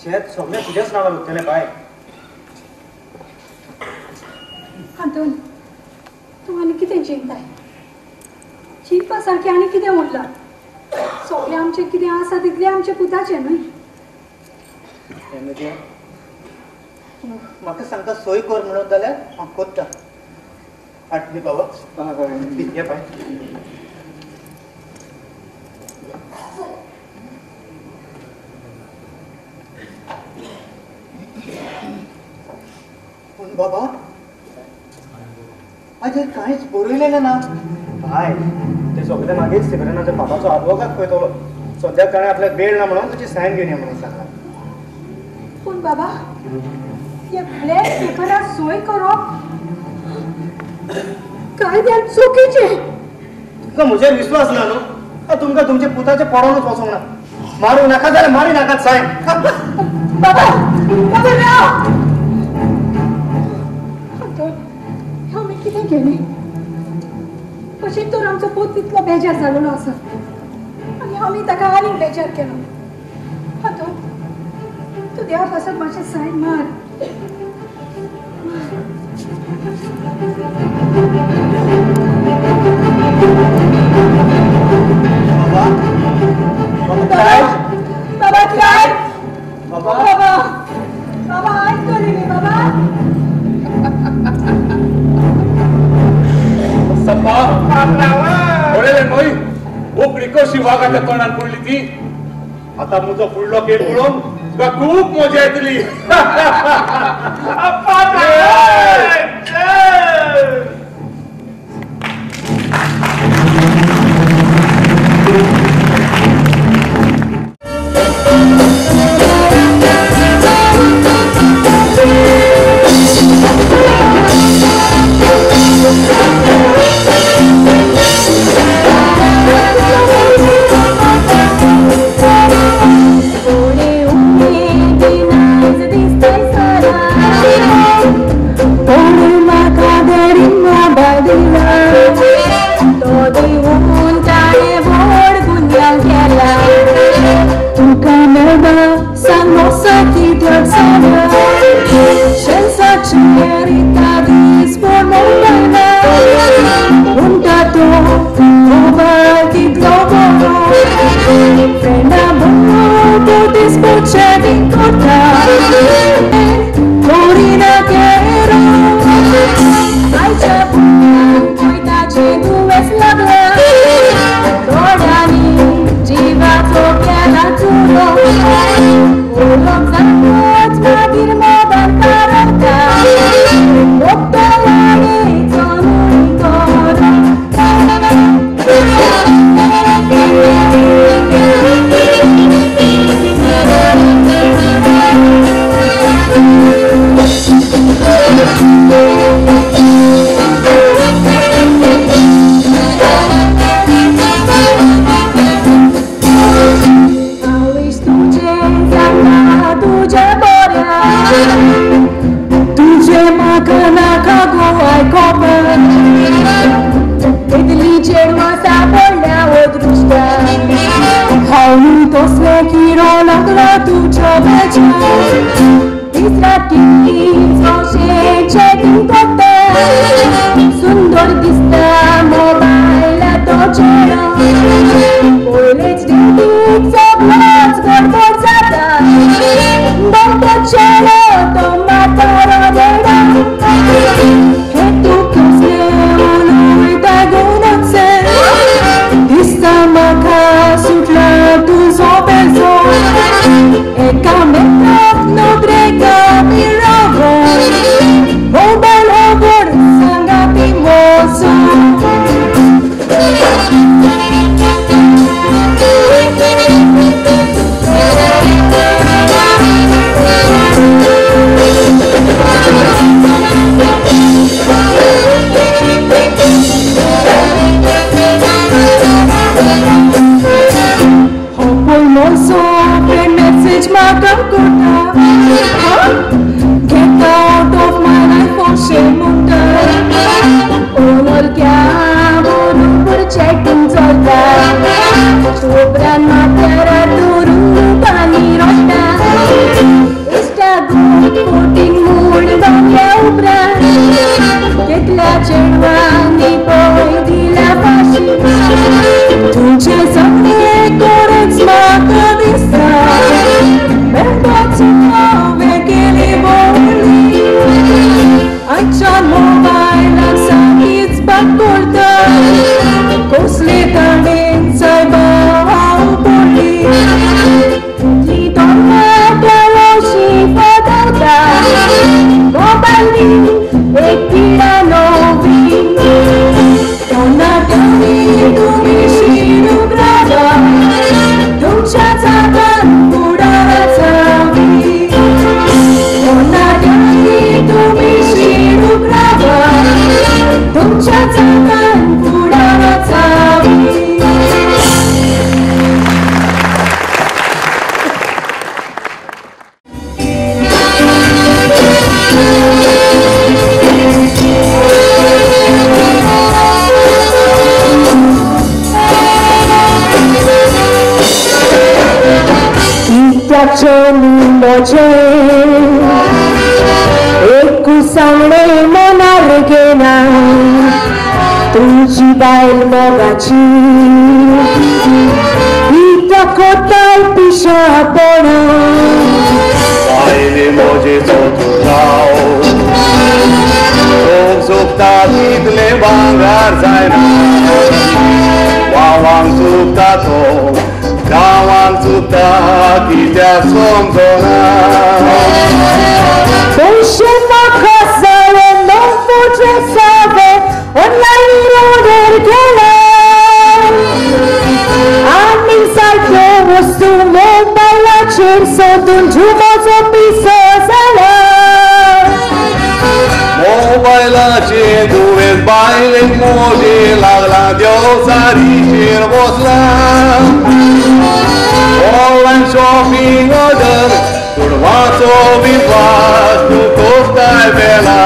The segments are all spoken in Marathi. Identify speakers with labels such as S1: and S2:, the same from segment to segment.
S1: शेत सगळे तुझ्याच नावावर उरतले बाय.
S2: आंतोन तू आनी कितें चिंताय? चिंतपा सारकें आनी कितें उरलां? सगळें आमचें कितें आसा तितलें आमच्या पुताचें न्हय.
S1: म्हाका सांगता सोय कर म्हणून जाल्यार हांव कोत्ता. हाड बाबा ये बाय. पूण बाबा हाजेर कांयच बरयलेलें ना. बाय ते सगळें मागीर सिमरनाच्या बाबाचो आदवोगाद पळयतलो. सद्याक ताणें आपल्याक वेळ ना म्हणून तुजी सायन घेवन यो म्हणून सांगला.
S2: पूण बाबा ह्या ब्लॅक पेपरार सोय करप कायद्यान चुकीचें.
S1: तुमकां म्हजेर विश्वास ना न्हू? तुमकां तुमच्या पुताचें पडोवनूच वचोंक ना. मारूं नाका जाल्यार मारी नाकात सायन.
S2: बाबा बाबा राव. आमी कितें केलें? अशें तर आमचो पूत तितलो बेजार जाल्लो आसा आनी आमी ताका आनीक बेजार केलो. हातून तूं देवा पासत मातशें सायन मार. बाबा काय? बाबा बाबा बाबा आयक कर रे बाबा.
S3: सप्पा पळयलें न्हय उकडी कशी वागाच्या तोंडान पडली ती. आता म्हजो फुडलो खेळ पळोवन तुका खूब मजा येतली.
S2: Message marker
S4: ragioni moje e kusane monargena tuji bail mogachi ita kotal pisha pona
S5: baile moje soturao sukta tidle bangar zaina wawang sukta to Kawan suta tidak sombona
S4: Pesce makasare non potresave online roder gele Amin salto vostu mobile cerso dunju mozo piso sala
S5: Mobile cedu es baile moje la diosa ricer vosla Online shopping order Curvato vivas tu costa e bella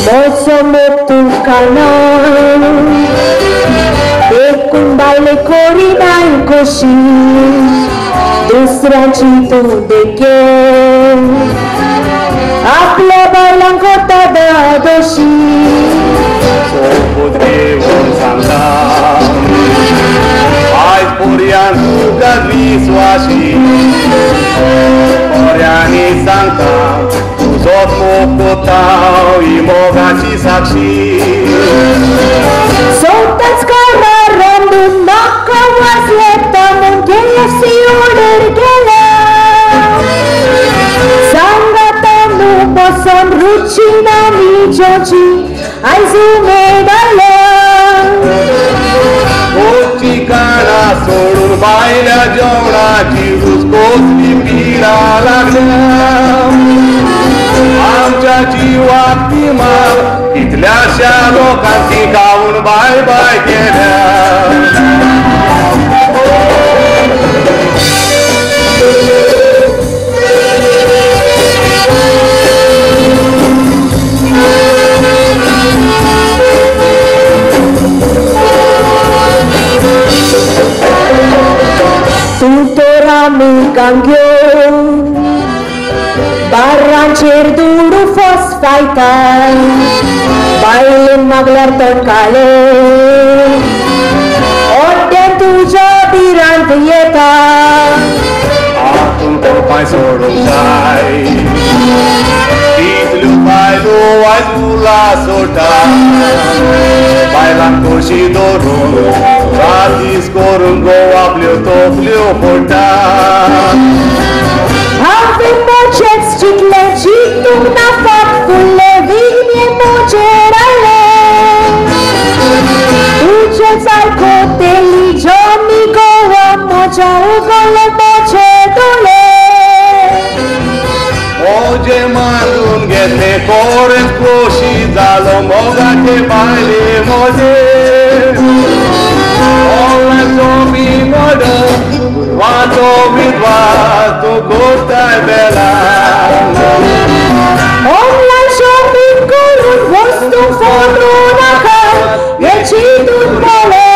S4: Mozo motucana Ekun baile corina in coshi Dusranci tu deke Apla bailan kota da doshi
S5: Podrevon santa Ai porian sugat viswashi Poriani santa Uzot mokotau I mogaci sakshi
S4: Soltați cara randul Naka vasleta Mungele si order gele Sangata nu poson rucina nijoci Ai zumedala
S5: Ochikana sorun baila जेवणाची रुसकोसली पिरा लागल्या आमच्या जीवात किमान इथल्याशा लोकांची गाऊन बाय बाय केल्या
S4: Tutora mi cambio Barrancer duro fosfaita Bailin maglar toncale Orden tuja birant yeta
S5: Acum tocmai sorul dai Titlu bailu ai tu la sorta Bailan și dorul Radis corun goa plio porta
S4: Avem mocet sticle citu na faptule Vine mocerale Duceți al cotelii Johnny goa mocea ugole mocetule
S5: Moje madun gete corent coși Zalo moga te baile moje All zombie murder Quanto vidvato costa bella
S4: Online shopping curul vostru fortuna că e citul mole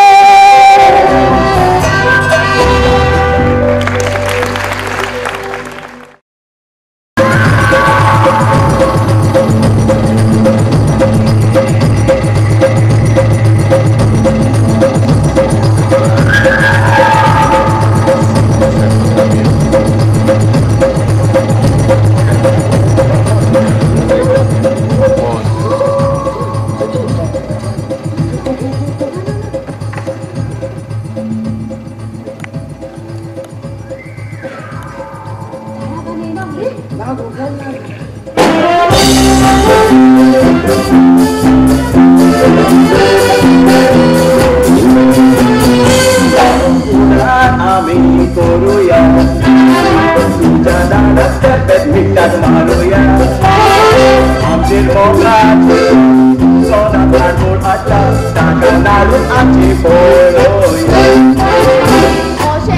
S6: Oye,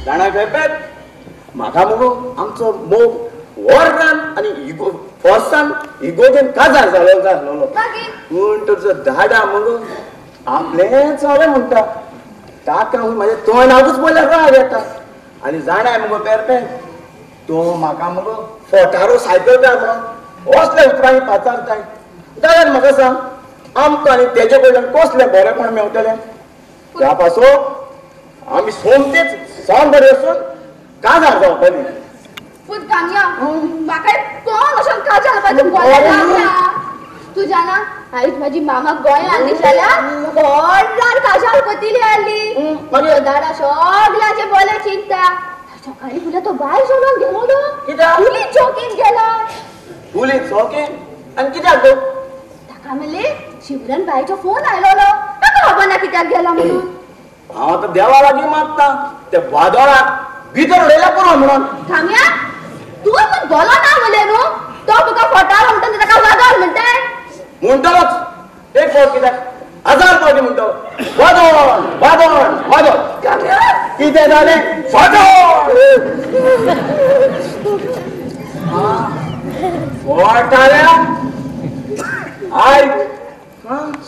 S6: जाणा पेपेत म्हाका मुगो आमचो मोग वर्रान आनी इगो फॉर्सान इगोगेन काजार जालो पूण तुजो दाडा मुगो आपलें चले म्हणटा ताका म्हाजे तोंडाकूच पयल्यार राग येता आनी जाणाय मुगो पेरपे तो म्हाका मुगो फोटारो सायकल काय म्हणून असले उतरांनी पाचारताय जाल्यार म्हाका सांग आमकां आनी तेजे कडल्यान कसलें बरेपण मेवतलें त्या पासून आमी सोमतेच सावन बरें वचून काजार जावपाली
S7: पूण कामया म्हाका कोण अशें काजार पासून बोलायला तू जाणा आयज माझी मामा गोंय आली जाल्यार व्हडल्यान काजार पतिली आली दादा सगळ्याचे बोले चिंता सकाळी फुले तो भायर सोडून गेलो न्हू
S6: कित्याक
S7: पुलीस चौकीन गेला
S6: पुलीस चौकीन आनी कित्याक गो
S7: ताका म्हणले शिवरन बायचो फोन आयलो ताका खबर ना कित्याक गेला म्हणून
S6: हांव आतां देवा लागीं मागता ते वादळाक भितर उडयल्या पुरो म्हणून
S7: काम्या तू पण बोला ना म्हणले न्हू तो तुका फोटार म्हणटा ताका वादळ म्हणटाय
S6: म्हणटलोच एक फावट कित्याक 1000 फावटी म्हणटलो वादळ वादळ वादळ कितें जालें
S3: वाटाल्या आयक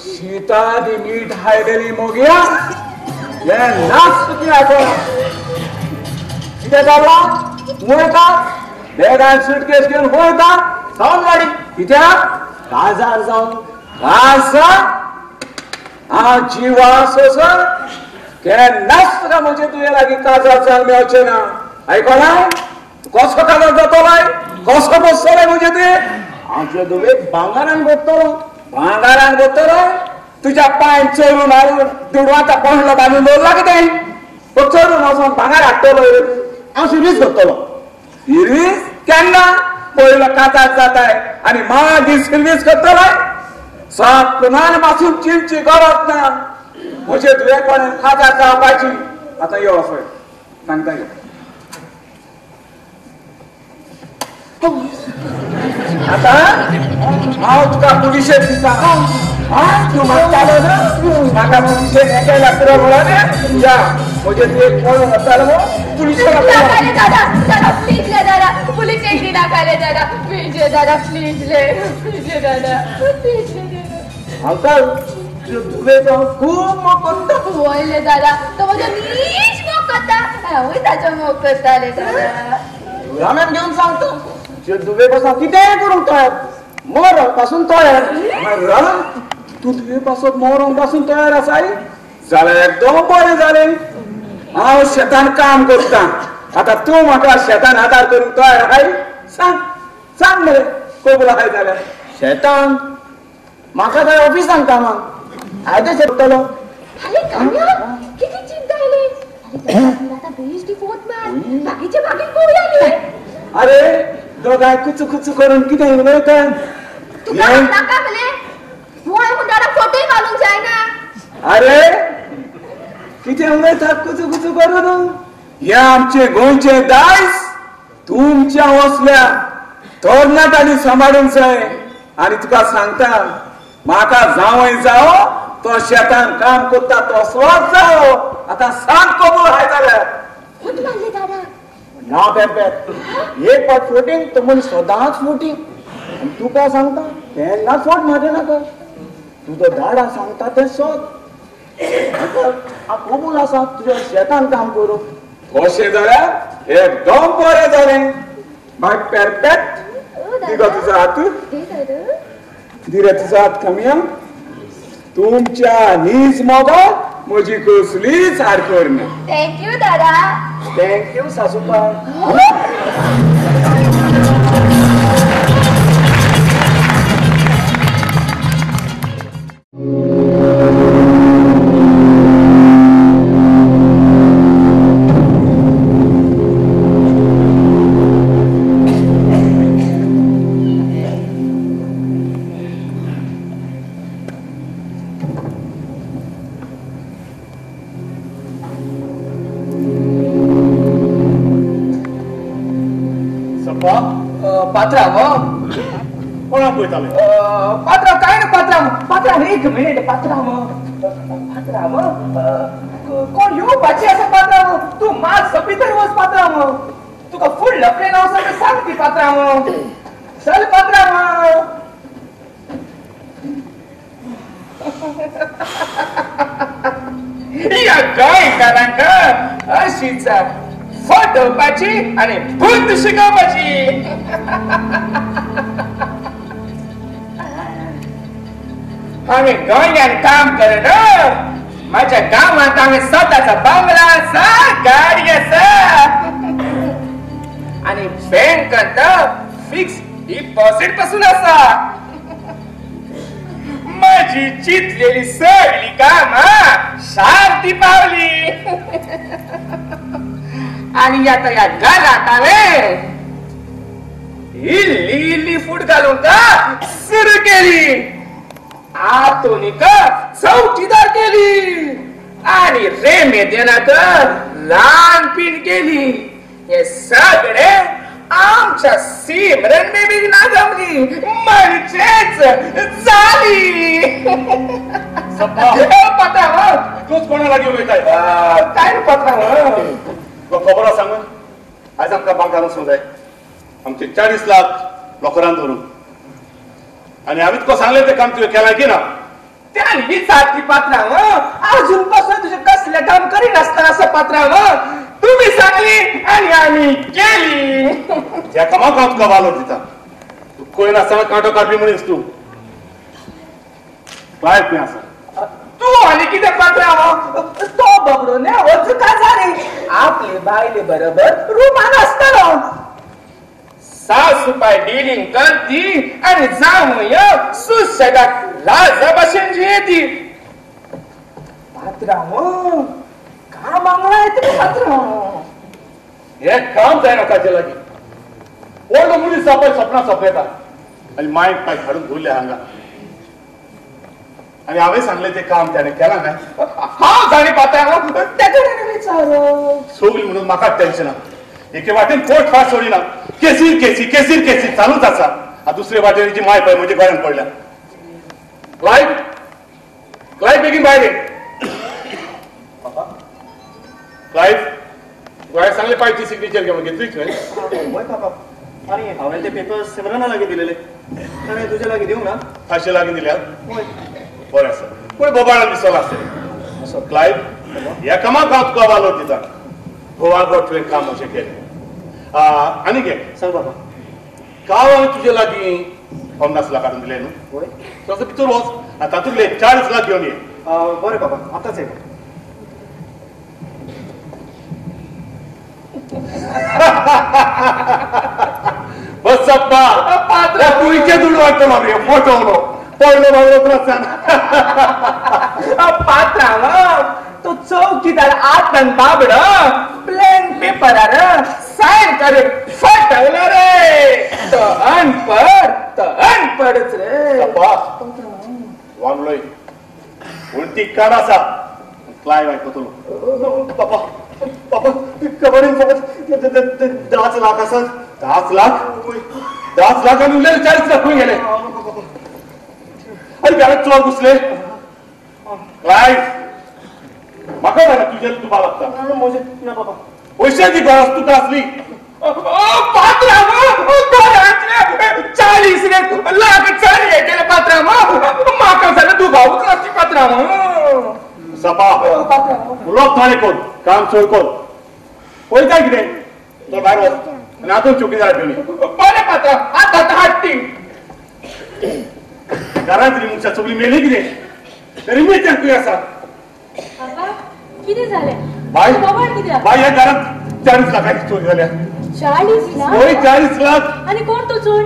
S3: शीतादी मीठ हायलेली मोगया हे नाच किती आसा कितें जाला वयता बॅगान सुटकेस घेवन वयता
S6: सावंतवाडी
S3: कित्याक
S6: काजार जावन
S3: आसा हांव जिवास वचोन केन्नाच तुका म्हणजे तुजे लागीं काजार जावन मेळचें ना आयकलां कसो काजार जातोलाय कसो बसतोलाय म्हणजे तुवें
S6: आमचे दुवेक भांगारान बसतलो
S3: भांगारान बसतलो तुज्या पांय चोरून हाडून दुडवाचा पंडलो बांदून दवरला कितें तो चोरून वचोन भांगार हाडटलो
S6: हांव सिरीयस करतलो
S3: सिर्वीस केन्ना पयलो काजार जाताय आनी मागीर सिर्वीस करतलोय सपनान पासून चिंतची गरज ना म्हजे तुवेपणान काजार जावपाची आतां यो असोय सांगता यो आता हांव तुका पुलिशेक दिता तूं म्हणटालो न्हू म्हाका पुलिशेक एकेला पुरो म्हणून या म्हजे तुवेक पळोवन वतालो पुलिशेक
S7: दादा दादा प्लीज ले दादा पुलिस एक दिन नाकाले दादा प्लीज दादा प्लीज ले दादा प्लीज ले
S6: अंकल दुवेक खूब मोग करता
S7: वयले दादा तो म्हजो नीज मोग करता हांवूय ताचो मोग करताले दादा
S6: राम्यान घेवन सांगता जे दुवे पासून कितेंय करूंक तयार मर पासून तयार
S3: तू तुवे पासून मरोंक पासून तयार आसाय जाल्यार एकदम बरें जालें हांव शेतान काम करता आतां तूं म्हाका शेतान आदार करूंक तयार आहाय सांग सांग मरे कबूल आहाय जाल्यार
S6: शेतान म्हाका थंय ऑफिसान कामाक हांव ते शेतलो
S7: अरे काम्या किती चिंता आयली आता बेश्टी फोट मार बाकीचे बाकी कोण आले
S3: अरे दोगांय कुचू कुचू करून कितें उलयता
S7: तुका नाका मले मोय मुंडारा फोटोय घालूंक जायना
S3: अरे कितें उलयता कुचू कुचू करून हे आमचे गोंयचे दायज तुमच्या वसल्या तरणाट्यांनी सांबाळूंक जाय आनी तुका सांगता म्हाका जावंय जावो तो शेतान काम करता तो स्वत जावो आतां सांग कबूल आहाय जाल्यार
S7: फोट मारले दादा
S6: ना पेपेत एक फावट फोटींग तो मनीस सदांच फोटींग आनी तूं काय सांगता तेन्ना फोट म्हाजे नाका तुजो दाडा सांगता तें सोद हांव कबूल आसा तुज्या शेतान काम करूंक
S3: अशें जाल्यार एकदम बरें जालें मागीर पेरपेट दिगो तुजो हात दिरे तुजो हात कमिया तुमच्या नीज मोगो म्हजी कसलीच आडखड ना
S7: थँक्यू दादा
S6: थँक्यू सासूपा
S1: पात्रा कोणाक पळयताले
S6: पात्रांव काय ना पात्रांव एक मिनिट पात्रांव
S3: पात्रांव कोण येवपाची आसा पात्रांव तू मात सोपी तरी वच पात्रांव तुका फुडलं प्लेन आसा तें सांग ती पात्रांव चल पात्रांव या गोंयकारांक अशीच फटोवपाची आणि भूत शिकोवपाची हांवें गोंयान काम करण माझ्या गावात हांवें स्वताचा बंगला आसा गाडी आसा आणि बँकांत फिक्स डिपॉझिट पासून आसा माझी चितलेली सगळी कामां शांती पावली आणि आता या घरात हांवें इल्ली इल्ली फूट घालूंक सुरू केली आतोनीक चौकीदार केली आणि रेमेदेनाक रानपीण केली हे सगळे आमच्या सिमरन बेबीक ना जमली म्हणजेच झाली
S5: पत्रावर तूच कोणाला घेऊन येत आहे
S3: काय पत्रावर
S5: खबर सांग आज आमकां बांकान वचूंक जाय आमचे 40 लाख लोकरान धरून आणि हांवें तुका सांगलें तें काम तुवें केलां की ना
S3: त्यांनी विचारली पात्रांव अजून पासून तुझे कसले काम करीनासतना असं पात्रांव तुम्ही सांगली आणि आम्ही केली
S5: त्या कामाक हांव तुका वालोर दिता तू कोण आसतना कांटो काडपी मनीस तू काय खंय आसा
S3: तू आणि किती पात्रांव तो बगडो ने वच का जाणे आपले बायले बरोबर रुमान असतलो सासूबाई डिलिंग करती आणि जावय सुशेगात राजा भाशेन जियेती पात्रांव काम आंगळा येते पात्रांव
S5: हे काम जायना ताचे लागीं व्हडलो मनीस जावपाची सपनां सपयता आनी मायक पाय हाडून धरले हांगा आणि हांवें सांगलें तें काम त्याने केलां काय
S3: हांव जाणी पात्रांव तेकडे विचारो
S5: सगळी म्हणून म्हाका टेन्शना एके वाटेन कोर्ट फास्ट सोडिना केसीर केसी केसीर केसी चालूच आसा आ दुसरे वाटेन जी माय पळय म्हजे गोंयांत पडल्या क्लायव बेगीन भायर ये क्लायव गोंयांत सांगले पायची सिग्नेचर घेवन घेतलीच
S1: वय पापा आणि हांवें ते पेपर सिमरना लागीं दिलेले ताणें तुजे लागीं दिवंक ना
S5: खाशे लागीं दिल्या
S1: वय
S5: बरें आसा पूण बोबाळान दिसलो आसतलें असो क्लायव ह्या कामाक हांव तुका वालोर दिता घोवागोड तुवें काम अशें केलें आनी घे
S1: सांग बाबा
S5: काव हांवें तुजे लागीं 50 लाख हाडून दिले न्हू
S1: वय
S5: तसो भितर वच तातूंतले 40 लाख घेवन ये
S1: बरें बाबा आतांच येता
S5: बस सप्पा तुळीचे दूड वाटतो मागे फोटो पडलो बाबलो तुला
S3: पात्रांव तो चौकीदार आतन बाबड प्लेन पेपरार साइन करून फटवलं रे तो अनपडच रे
S5: वांगलोय उलटी काड आसा क्लायव आयकतलो
S1: पापा पापा कबड्डीन फकत 10 लाख आसात
S5: 10 लाख 10 लाख आणि उरलेले 40 लाख खंय गेले आणि घरात चोर घुसले क्लायव म्हाका जाणा तुजेर तुका लागता
S1: म्हजे ना बाबा
S5: पयशांची गरज तुका असली
S3: पात्रांव 40 लाख चाली गेले पात्रांव म्हाका जाल्यार दुगावूच लागची पात्रांव
S5: सपा उलोप थाणे कोण काम सोड कोण पळयता कितें तो भायर वच आनी आतां चौकीदार घेवन ये
S3: बरें पात्रांव आतां हाडटी
S5: घरांतली मनशां सगळीं मेली कितें तरी मेच्यान खंय आसा
S7: किती झाले
S5: बाय
S7: बाबा किती
S5: बाय ह्या घरांत 40 लाखांची चोरी जाल्या
S7: 40 लाख
S5: होय 40 लाख
S7: आणि कोण तो चोर